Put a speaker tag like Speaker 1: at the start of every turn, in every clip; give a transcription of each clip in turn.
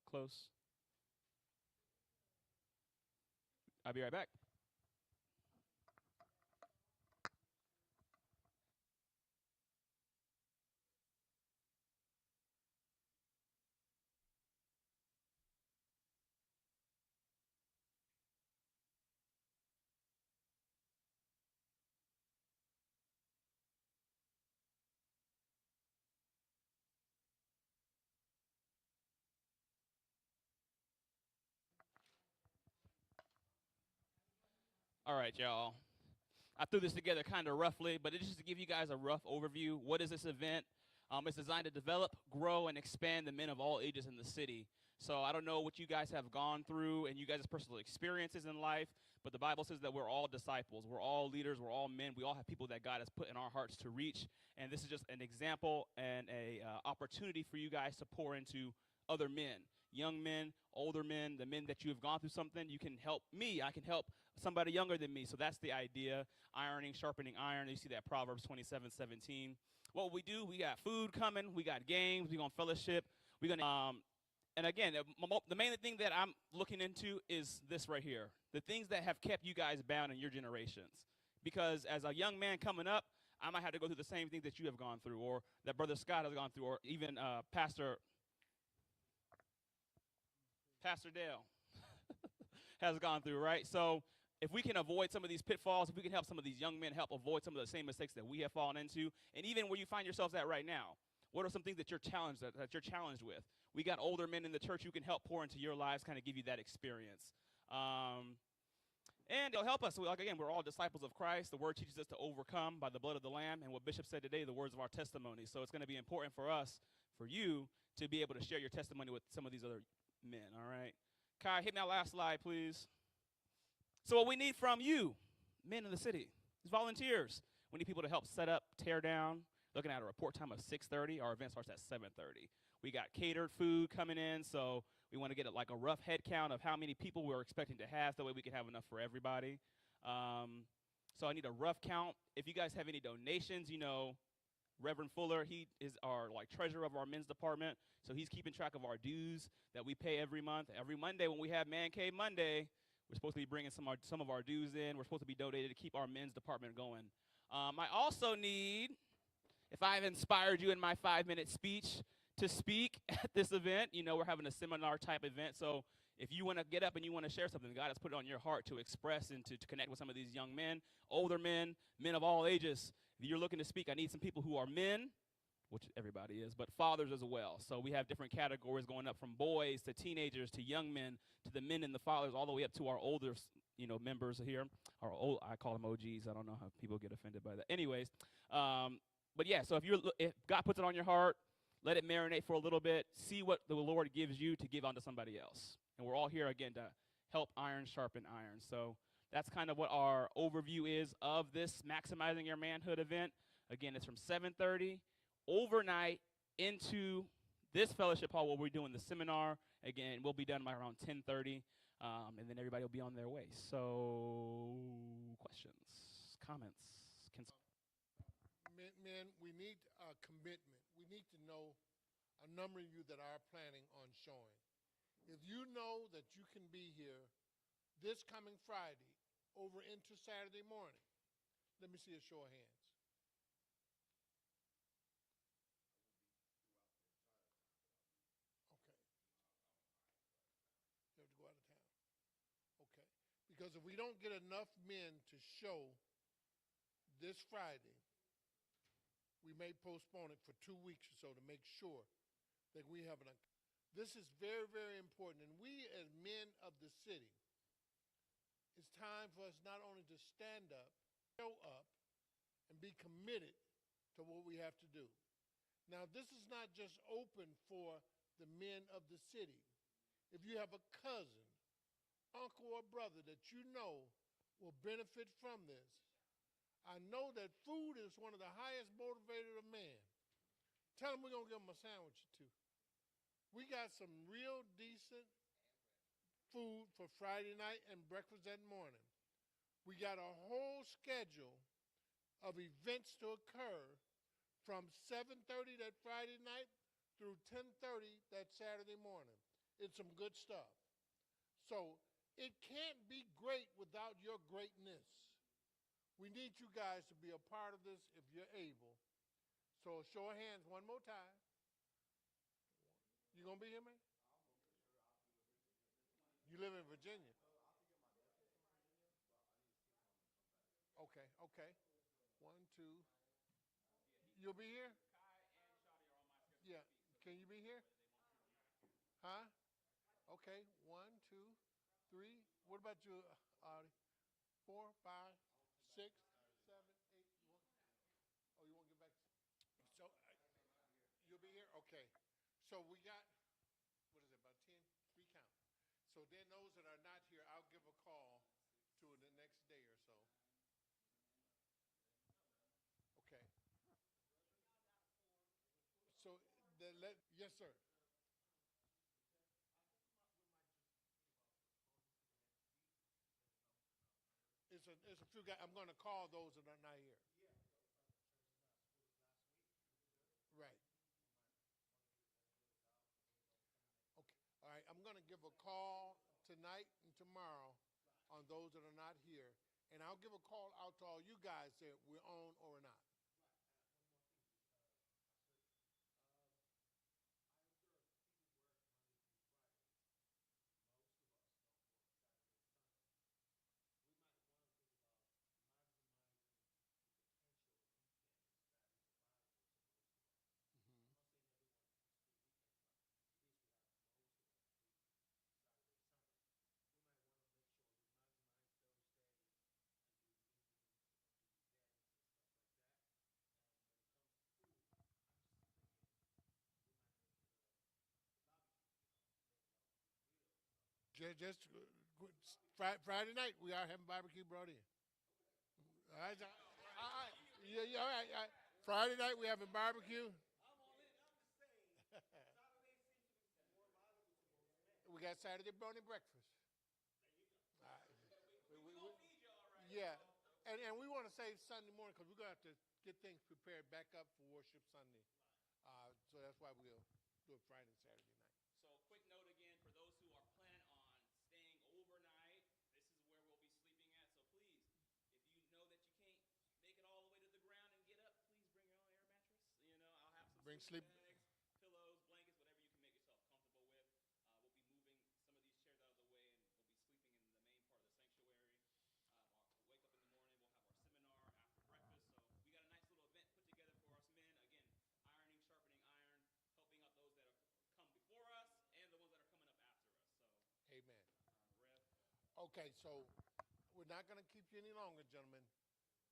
Speaker 1: close. I'll be right back. All right, y'all. I threw this together kind of roughly, but it's just to give you guys a rough overview. What is this event? It's designed to develop, grow, and expand the men of all ages in the city. So I don't know what you guys have gone through and you guys' personal experiences in life, but the Bible says that we're all disciples. We're all leaders. We're all men. We all have people that God has put in our hearts to reach. And this is just an example and a opportunity for you guys to pour into other men, young men, older men, the men that you have gone through something. You can help me. I can help somebody younger than me. So that's the idea. Ironing, sharpening iron. You see that Proverbs 27:17. What we do, we got food coming. We got games. We're going to fellowship. We're going to, and again, the main thing that I'm looking into is this right here. The things that have kept you guys bound in your generations. Because as a young man coming up, I might have to go through the same thing that you have gone through, or that Brother Scott has gone through, or even Pastor Dale has gone through, right? So if we can avoid some of these pitfalls, if we can help some of these young men help avoid some of the same mistakes that we have fallen into, and even where you find yourselves at right now, what are some things that you're challenged with? We got older men in the church who can help pour into your lives, kind of give you that experience. And it'll help us. Like, again, we're all disciples of Christ. The word teaches us to overcome by the blood of the Lamb. And what Bishop said today, the words of our testimony. So it's going to be important for us, for you, to be able to share your testimony with some of these other men, all right? Kai, hit me that last slide, please. So what we need from you, men in the city, is volunteers. We need people to help set up, tear down. Looking at a report time of 6:30. Our event starts at 7:30. We got catered food coming in, so we want to get like a rough head count of how many people we're expecting to have, so that way we can have enough for everybody. So I need a rough count. If you guys have any donations, Reverend Fuller, he is our treasurer of our men's department, so he's keeping track of our dues that we pay every month. Every Monday when we have Man Cave Monday, we're supposed to be bringing some of our dues in. We're supposed to be donated to keep our men's department going. I also need, if I've inspired you in my 5-minute speech to speak at this event, we're having a seminar type event, so if you want to get up and you want to share something, God has put it on your heart to express and to connect with some of these young men, older men, men of all ages. If you're looking to speak, I need some people who are men, which everybody is, but fathers as well. So we have different categories going up from boys to teenagers to young men to the men and the fathers, all the way up to our older, members here. I call them OGs. I don't know how people get offended by that. Anyways, but yeah, so if God puts it on your heart, let it marinate for a little bit. See what the Lord gives you to give onto somebody else. And we're all here, again, to help iron sharpen iron. So that's kind of what our overview is of this Maximizing Your Manhood event. Again, it's from 7:30 overnight into this fellowship hall where we're doing the seminar. Again, we'll be done by around 10:30, and then everybody will be on their way. So questions, comments,
Speaker 2: Men, we need a commitment. We need to know a number of you that are planning on showing. If you know that you can be here this coming Friday over into Saturday morning, let me see a show of hands. Okay. You have to go out of town. Okay. Because if we don't get enough men to show this Friday, we may postpone it for 2 weeks or so to make sure that we have enough. This is very, very important. And we as men of the city, it's time for us not only to stand up, show up, and be committed to what we have to do. Now, this is not just open for the men of the city. If you have a cousin, uncle, or brother that you know will benefit from this, I know that food is one of the highest motivators of man. Tell them we're going to give them a sandwich or two. We got some real decent food for Friday night and breakfast that morning. We got a whole schedule of events to occur from 7:30 that Friday night through 10:30 that Saturday morning. It's some good stuff. So it can't be great without your greatness. We need you guys to be a part of this if you're able. So show of hands one more time. You gonna be here, man? You live in Virginia. Okay, okay. One, two. You'll be here? Yeah. Can you be here? Huh? Okay. One, two, three. What about you, Audie? 4, 5, 6, 7, 8. Oh, you want to get back? So you'll be here? Okay. So we got, what is it, about 10? 3 count. So then those that are not here, I'll give a call to the next day or so. Okay. So then yes, sir. It's a few guys. I'm going to call those that are not here. Right. Okay. All right. I'm going to give a call tonight and tomorrow on those that are not here. And I'll give a call out to all you guys that we're on or we're not. Mhm. Friday night, we are having barbecue brought in. All right. All right. Yeah, yeah, all right. All right. Friday night, we having barbecue. We got Saturday morning breakfast. All right. Yeah. And we want to save Sunday morning because we're going to have to get things prepared back up for worship Sunday. So that's why we'll do it Friday and Saturday night.
Speaker 1: So, quick note again for those who are planning on staying overnight, this is where we'll be sleeping at. So, please, if you know that you can't make it all the way to the ground and get up, please bring your own air mattress. I'll have some
Speaker 2: Bring
Speaker 1: sleeping
Speaker 2: sleep.
Speaker 1: bags, pillows, blankets, whatever you can make yourself comfortable with. We'll be moving some of these chairs out of the way, and we'll be sleeping in the main part of the sanctuary. We'll wake up in the morning. We'll have our seminar after breakfast. So, we got a nice little event put together for us men. Again, ironing, sharpening iron, helping out those that have come before us and the ones that are coming up after us. So,
Speaker 2: Amen.
Speaker 1: Rev.
Speaker 2: Okay, so we're not going to keep you any longer, gentlemen.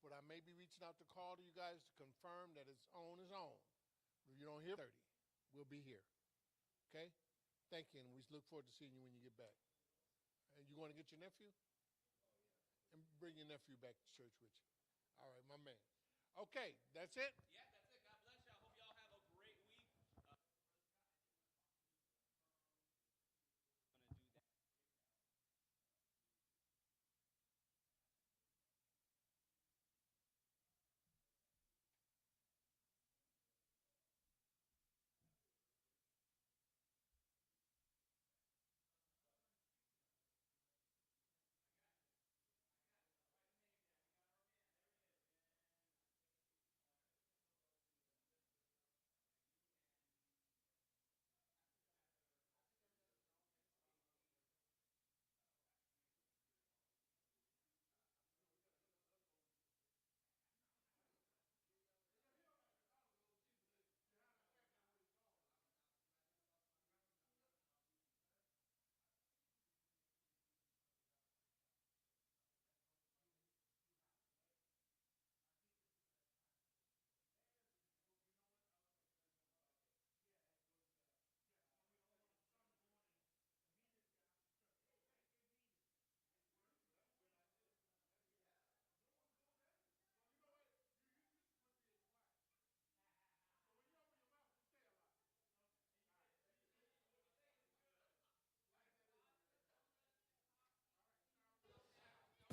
Speaker 2: But I may be reaching out to call to you guys to confirm that it's on is on. If you don't hear 30, we'll be here. Okay? Thank you, and we look forward to seeing you when you get back. And you want to get your nephew? And bring your nephew back to church with you. All right, my man. Okay, that's it?
Speaker 1: Yeah, that's it. God bless y'all. Hope y'all have a great week. Gonna do that.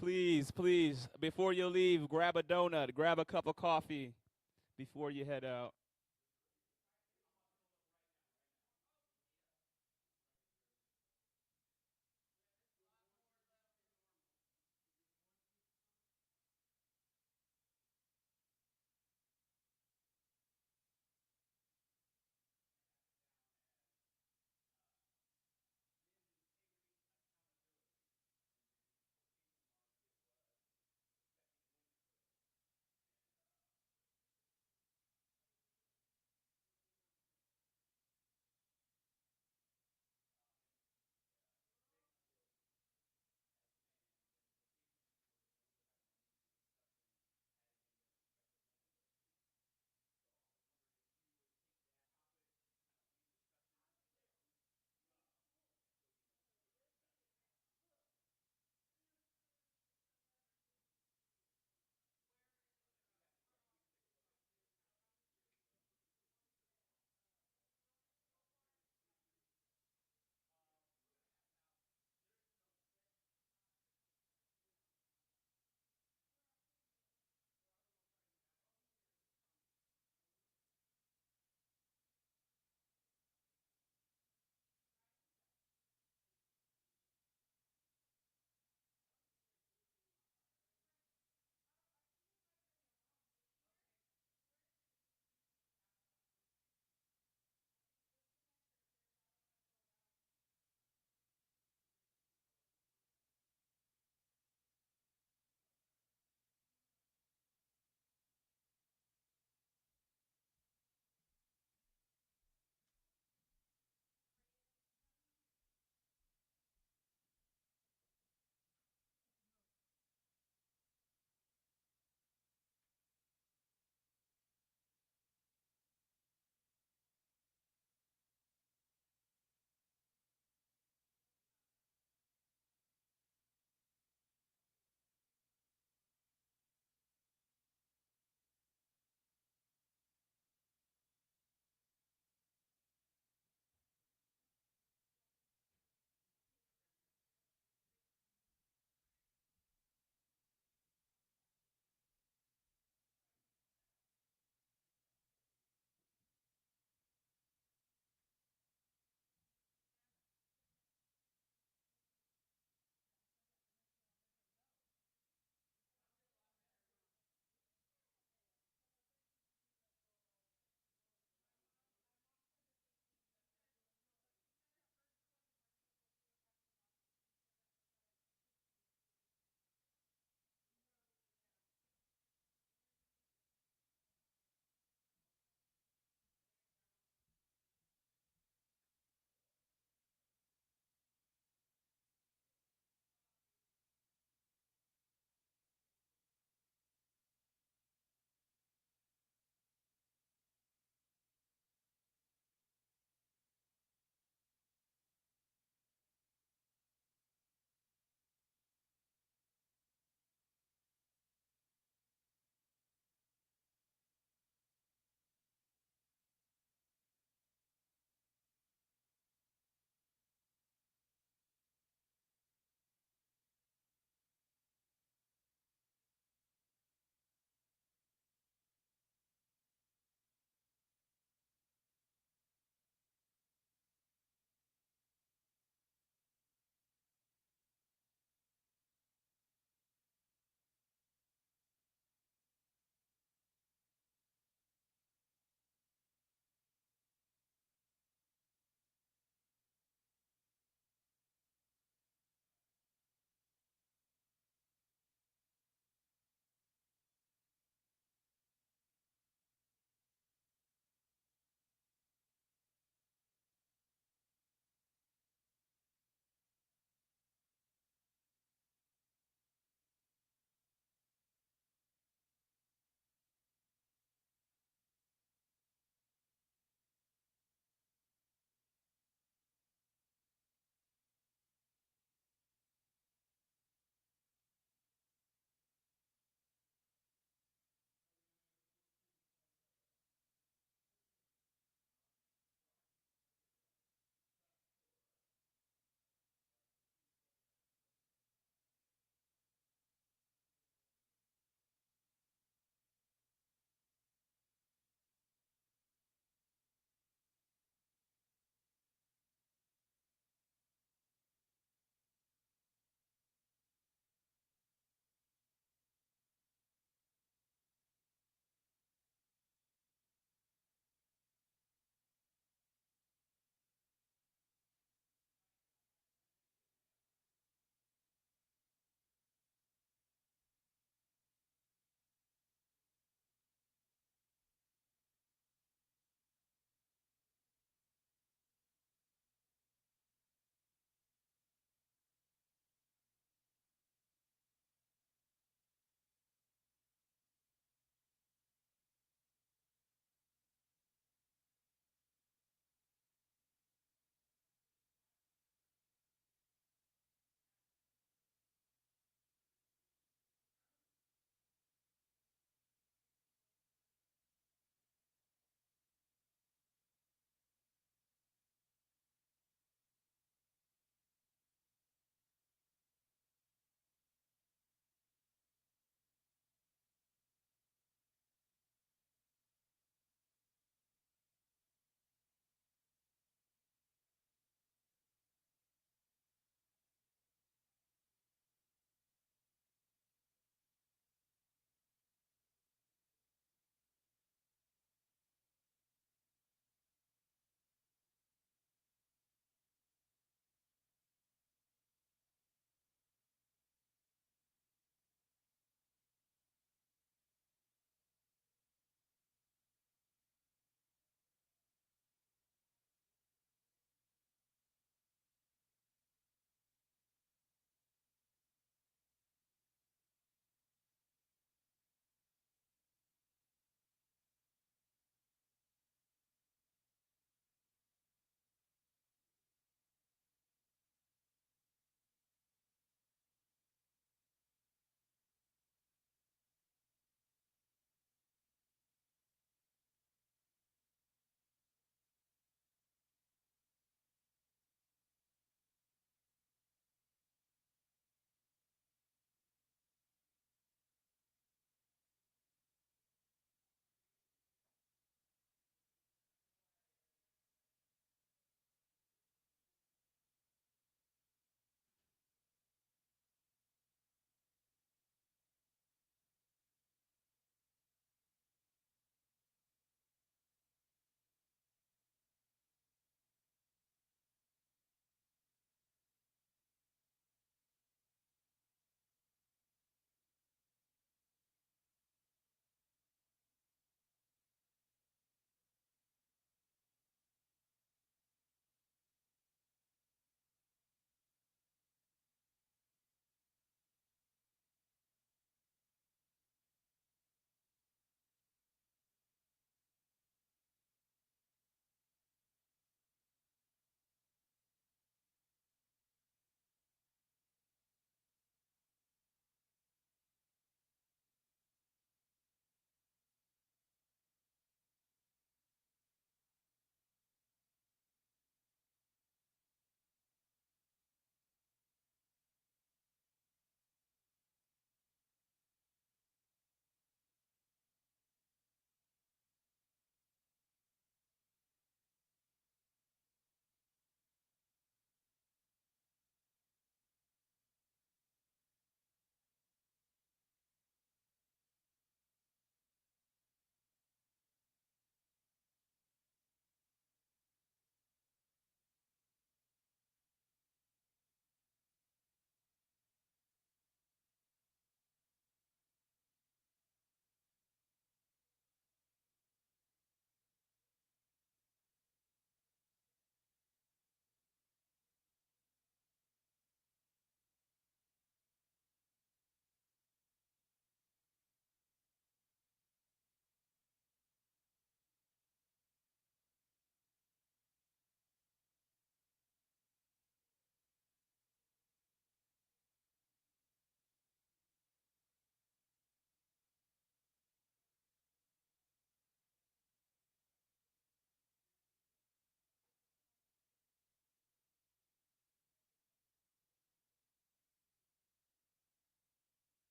Speaker 1: Please, please, before you leave, grab a donut, grab a cup of coffee before you head out.